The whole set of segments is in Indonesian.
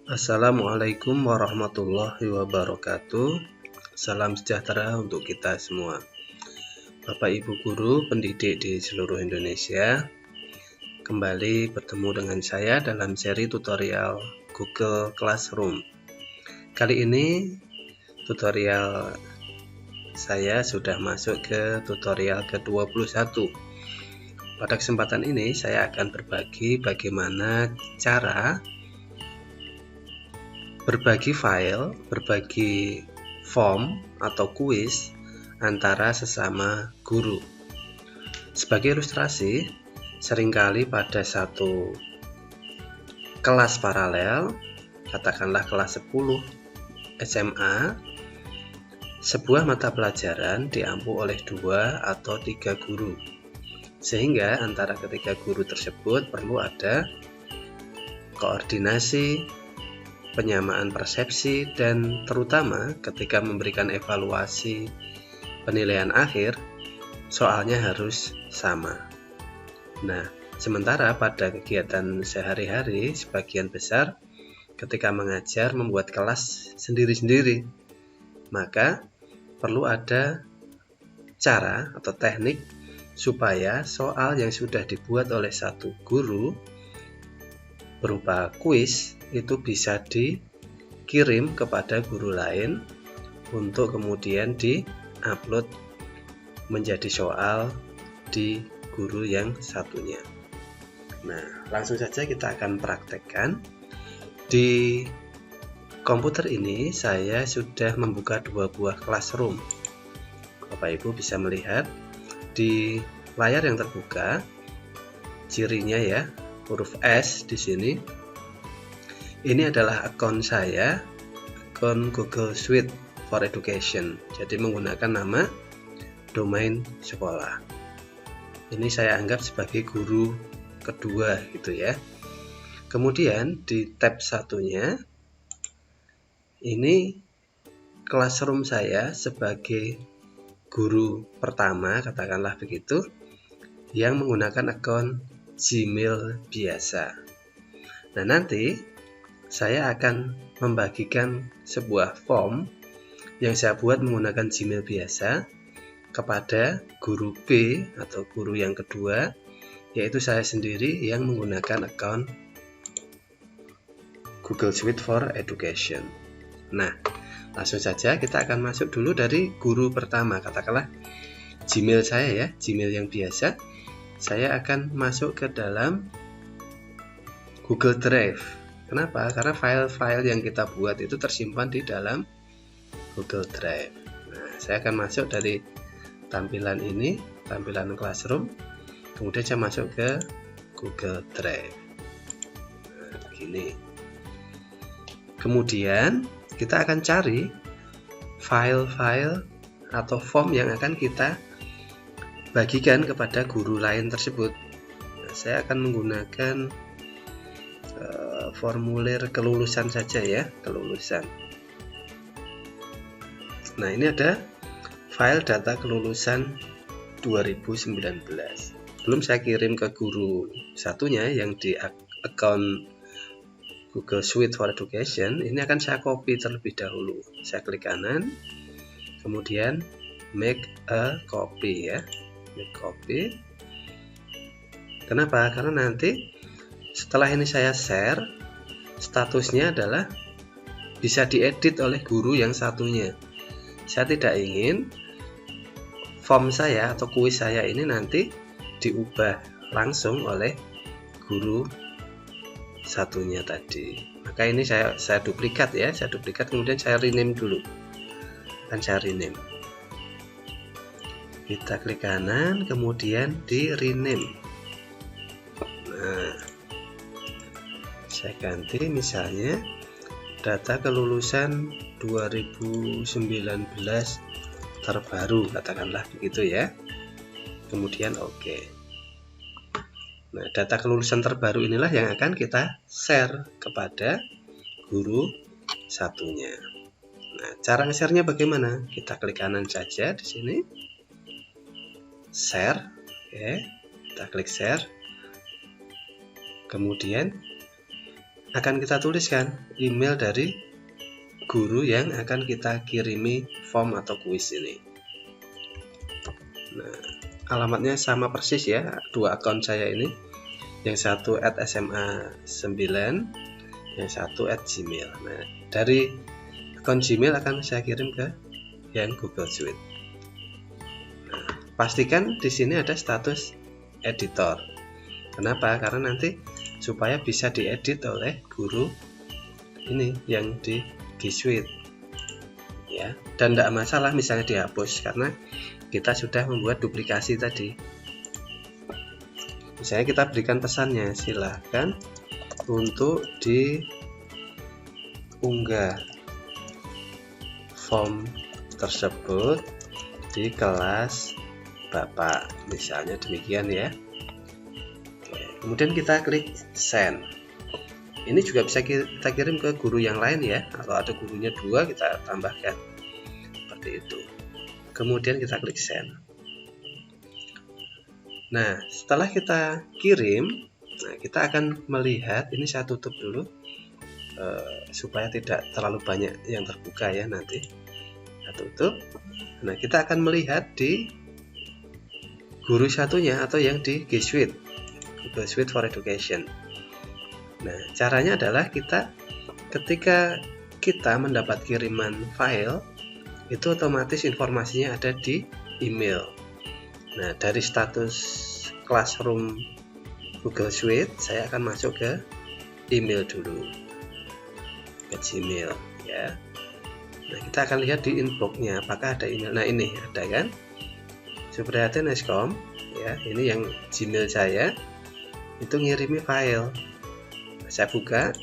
Assalamualaikum warahmatullahi wabarakatuh. Salam sejahtera untuk kita semua. Bapak Ibu guru pendidik di seluruh Indonesia, kembali bertemu dengan saya dalam seri tutorial Google Classroom. Kali ini tutorial saya sudah masuk ke tutorial ke-21. Pada kesempatan ini saya akan berbagi bagaimana cara berbagi file, berbagi form atau kuis antara sesama guru. Sebagai ilustrasi, seringkali pada satu kelas paralel, katakanlah kelas 10 SMA, sebuah mata pelajaran diampu oleh 2 atau 3 guru. Sehingga antara ketiga guru tersebut perlu ada koordinasi, penyamaan persepsi, dan terutama ketika memberikan evaluasi penilaian akhir, soalnya harus sama. Nah, sementara pada kegiatan sehari-hari, sebagian besar ketika mengajar membuat kelas sendiri-sendiri, maka perlu ada cara atau teknik supaya soal yang sudah dibuat oleh satu guru berupa kuis itu bisa dikirim kepada guru lain untuk kemudian di-upload menjadi soal di guru yang satunya. Nah, langsung saja kita akan praktekkan. Di komputer ini saya sudah membuka 2 buah classroom. Bapak Ibu bisa melihat di layar yang terbuka cirinya ya, huruf S di sini. Ini adalah akun saya, akun Google Suite for Education. Jadi menggunakan nama domain sekolah. Ini saya anggap sebagai guru kedua gitu ya. Kemudian di tab satunya, ini classroom saya sebagai guru pertama, katakanlah begitu, yang menggunakan akun Gmail biasa. Nah, nanti saya akan membagikan sebuah form yang saya buat menggunakan Gmail biasa kepada guru B atau guru yang kedua, yaitu saya sendiri yang menggunakan akun Google Suite for Education. Nah, langsung saja kita akan masuk dulu dari guru pertama, katakanlah Gmail saya ya, Gmail yang biasa. Saya akan masuk ke dalam Google Drive. Kenapa? Karena file-file yang kita buat itu tersimpan di dalam Google Drive. Nah, saya akan masuk dari tampilan ini, tampilan Classroom, kemudian saya masuk ke Google Drive. Nah, begini. Kemudian kita akan cari file-file atau form yang akan kita bagikan kepada guru lain tersebut. Nah, saya akan menggunakan formulir kelulusan saja ya, kelulusan. Nah, ini ada file data kelulusan 2019. Belum saya kirim ke guru satunya yang di akun Google Suite for Education. Ini akan saya copy terlebih dahulu. Saya klik kanan, kemudian make a copy ya, make copy. Kenapa? Karena nanti setelah ini saya share, statusnya adalah bisa diedit oleh guru yang satunya. Saya tidak ingin form saya atau kuis saya ini nanti diubah langsung oleh guru satunya tadi. Maka ini saya duplikat ya, saya duplikat kemudian saya rename dulu. Akan saya rename. Kita klik kanan, kemudian di rename. Nah, saya ganti misalnya data kelulusan 2019 terbaru, katakanlah begitu ya. Kemudian oke. Nah, data kelulusan terbaru inilah yang akan kita share kepada guru satunya. Nah, cara nge-share-nya bagaimana? Kita klik kanan saja di sini. Share. Oke. Kita klik share. Kemudian akan kita tuliskan email dari guru yang akan kita kirimi form atau kuis ini. Nah, alamatnya sama persis ya, dua akun saya ini. Yang satu @sma9, yang satu @gmail. Nah, dari akun Gmail akan saya kirim ke yang Google Suite. Nah, pastikan di sini ada status editor. Kenapa? Karena nanti supaya bisa diedit oleh guru ini yang di G Suite ya, dan tidak masalah misalnya dihapus karena kita sudah membuat duplikasi tadi. Misalnya kita berikan pesannya, silahkan untuk diunggah form tersebut di kelas Bapak, misalnya demikian ya. Kemudian kita klik send. Ini juga bisa kita kirim ke guru yang lain ya. Kalau ada gurunya 2, kita tambahkan seperti itu. Kemudian kita klik send. Nah, setelah kita kirim, nah kita akan melihat, ini saya tutup dulu supaya tidak terlalu banyak yang terbuka ya nanti. Kita tutup. Nah, kita akan melihat di guru satunya atau yang di G Suite, Google Suite for Education. Nah, caranya adalah ketika kita mendapat kiriman file, itu otomatis informasinya ada di email. Nah, dari status Classroom Google Suite, saya akan masuk ke email dulu, ke Gmail ya. Nah, kita akan lihat di inbox-nya apakah ada email. Nah, ini ada kan, Supriyathin.com ya, ini yang Gmail saya, itu ngirimi file. Saya buka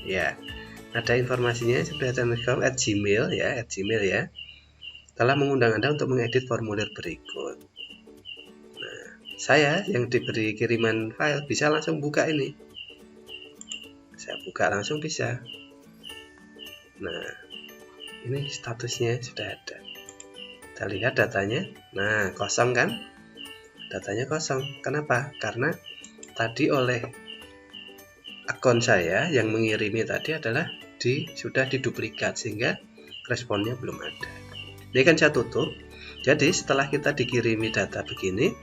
ya, ada informasinya supriyathin.com @gmail ya, @gmail ya, telah mengundang Anda untuk mengedit formulir berikut. Nah, saya yang diberi kiriman file bisa langsung buka ini, saya buka langsung bisa. Nah, ini statusnya sudah ada, kita lihat datanya. Nah, kosong kan, datanya kosong. Kenapa? Karena tadi oleh akun saya yang mengirimi tadi adalah sudah diduplikat sehingga responnya belum ada. Ini kan saya tutup. Jadi setelah kita dikirimi data begini,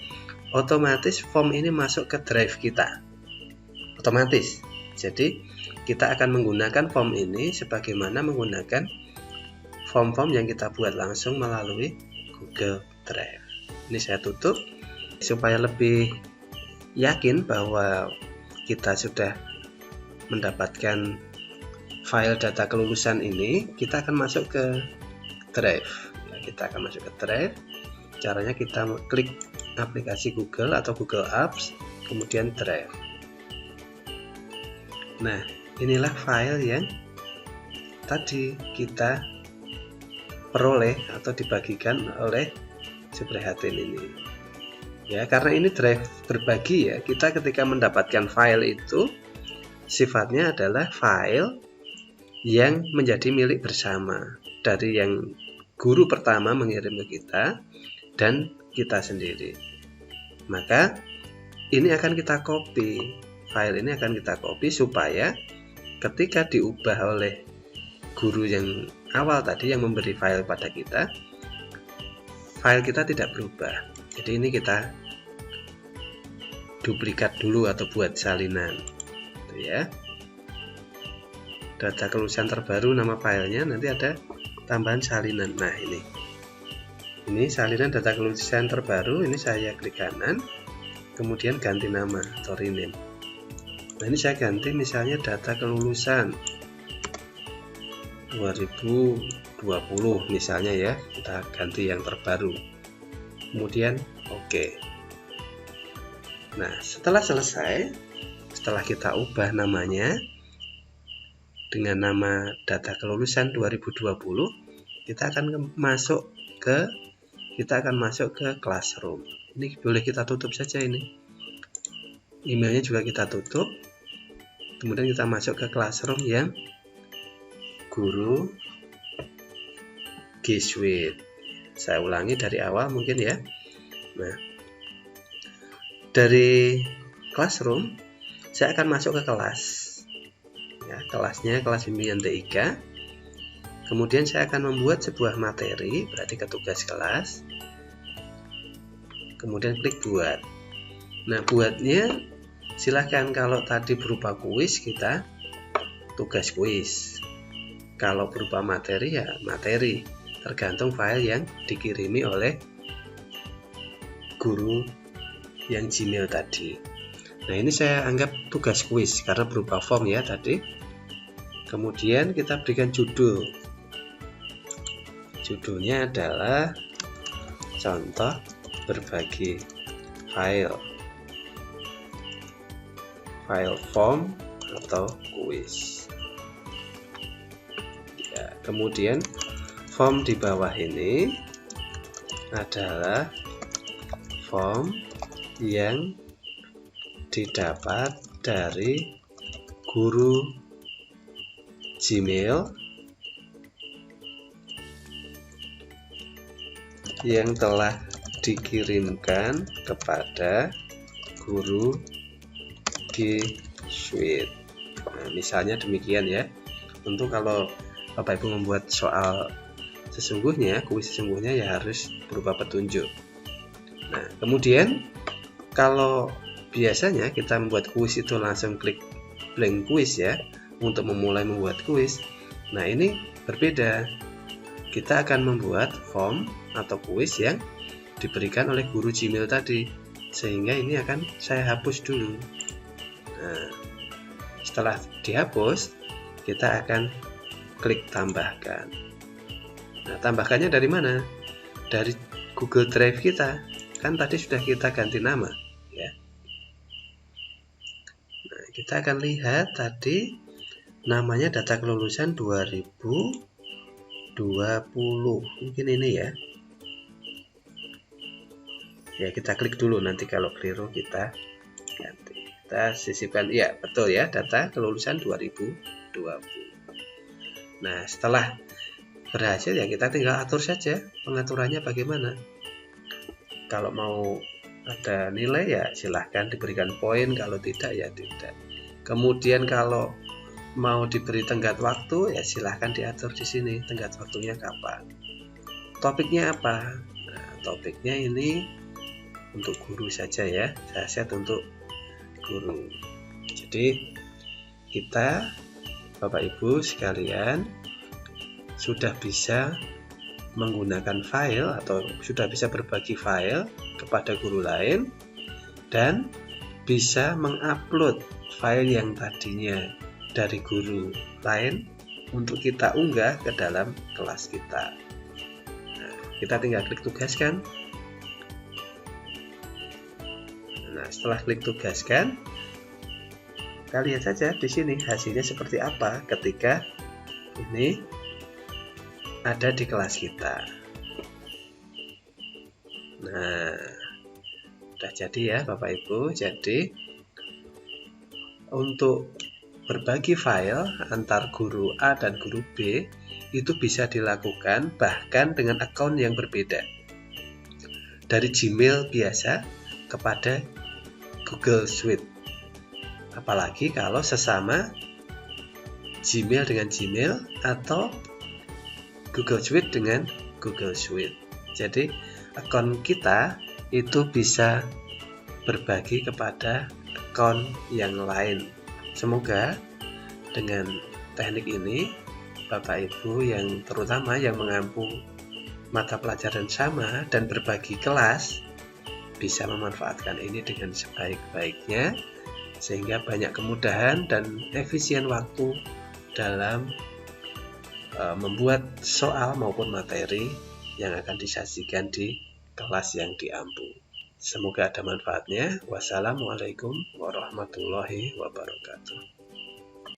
otomatis form ini masuk ke drive kita. Otomatis. Jadi kita akan menggunakan form ini sebagaimana menggunakan form-form yang kita buat langsung melalui Google Drive. Ini saya tutup. Supaya lebih yakin bahwa kita sudah mendapatkan file data kelulusan ini, kita akan masuk ke Drive. Kita akan masuk ke Drive. Caranya kita klik aplikasi Google atau Google Apps, kemudian Drive. Nah, inilah file yang tadi kita peroleh atau dibagikan oleh Supriyathin ini. Ya, karena ini drive berbagi ya, kita ketika mendapatkan file itu sifatnya adalah file yang menjadi milik bersama dari yang guru pertama mengirim ke kita dan kita sendiri. Maka ini akan kita copy, file ini akan kita copy supaya ketika diubah oleh guru yang awal tadi yang memberi file pada kita, file kita tidak berubah. Jadi ini kita duplikat dulu atau buat salinan gitu ya. Data kelulusan terbaru, nama filenya, nanti ada tambahan salinan. Nah, ini salinan data kelulusan terbaru. Ini saya klik kanan, kemudian ganti nama atau rename. Nah, ini saya ganti misalnya data kelulusan 2020 misalnya ya, kita ganti yang terbaru, kemudian oke. Nah, setelah selesai, setelah kita ubah namanya dengan nama data kelulusan 2020, kita akan masuk ke Classroom. Ini boleh kita tutup saja, ini emailnya juga kita tutup, kemudian kita masuk ke Classroom yang guru G Suite. Saya ulangi dari awal mungkin ya. Nah, dari Classroom, saya akan masuk ke kelas. Ya, kelasnya kelas bimbingan TIK. Kemudian saya akan membuat sebuah materi, berarti ke tugas kelas. Kemudian klik buat. Nah, buatnya silahkan, kalau tadi berupa kuis kita tugas kuis. Kalau berupa materi ya materi, tergantung file yang dikirimi oleh guru yang Gmail tadi. Nah, ini saya anggap tugas kuis karena berupa form ya tadi. Kemudian kita berikan judul. Judulnya adalah contoh berbagi file form atau kuis. Ya, kemudian form di bawah ini adalah form yang didapat dari guru Gmail yang telah dikirimkan kepada guru G Suite. Nah, misalnya demikian ya. Untuk kalau Bapak Ibu membuat soal sesungguhnya, kuis sesungguhnya ya harus berupa petunjuk. Nah, kemudian kalau biasanya kita membuat kuis itu langsung klik blank kuis ya, untuk memulai membuat kuis. Nah, ini berbeda. Kita akan membuat form atau kuis yang diberikan oleh guru Gmail tadi, sehingga ini akan saya hapus dulu. Nah, setelah dihapus, kita akan klik tambahkan. Nah, tambahkannya dari mana? Dari Google Drive kita. Kan tadi sudah kita ganti nama ya. Nah, kita akan lihat tadi namanya data kelulusan 2020. Mungkin ini ya. Ya, kita klik dulu, nanti kalau keliru kita ganti. Kita sisipkan, ya betul ya, data kelulusan 2020. Nah, setelah berhasil ya kita tinggal atur saja pengaturannya bagaimana. Kalau mau ada nilai ya silahkan diberikan poin, kalau tidak ya tidak. Kemudian kalau mau diberi tenggat waktu ya silahkan diatur di sini tenggat waktunya kapan. Topiknya apa? Nah, topiknya ini untuk guru saja ya, saya set untuk guru. Jadi kita Bapak Ibu sekalian sudah bisa menggunakan file atau sudah bisa berbagi file kepada guru lain dan bisa mengupload file yang tadinya dari guru lain untuk kita unggah ke dalam kelas kita. Nah, kita tinggal klik tugaskan. Nah, setelah klik tugaskan, kita lihat saja di sini hasilnya seperti apa ketika ini ada di kelas kita. Nah, udah jadi ya Bapak Ibu. Jadi untuk berbagi file antar guru A dan guru B itu bisa dilakukan bahkan dengan akun yang berbeda, dari Gmail biasa kepada Google Suite. Apalagi kalau sesama Gmail dengan Gmail atau Google Suite dengan Google Suite. Jadi akun kita itu bisa berbagi kepada akun yang lain. Semoga dengan teknik ini Bapak Ibu yang terutama yang mengampu mata pelajaran sama dan berbagi kelas bisa memanfaatkan ini dengan sebaik-baiknya, sehingga banyak kemudahan dan efisien waktu dalam membuat soal maupun materi yang akan disajikan di kelas yang diampu. Semoga ada manfaatnya. Wassalamualaikum warahmatullahi wabarakatuh.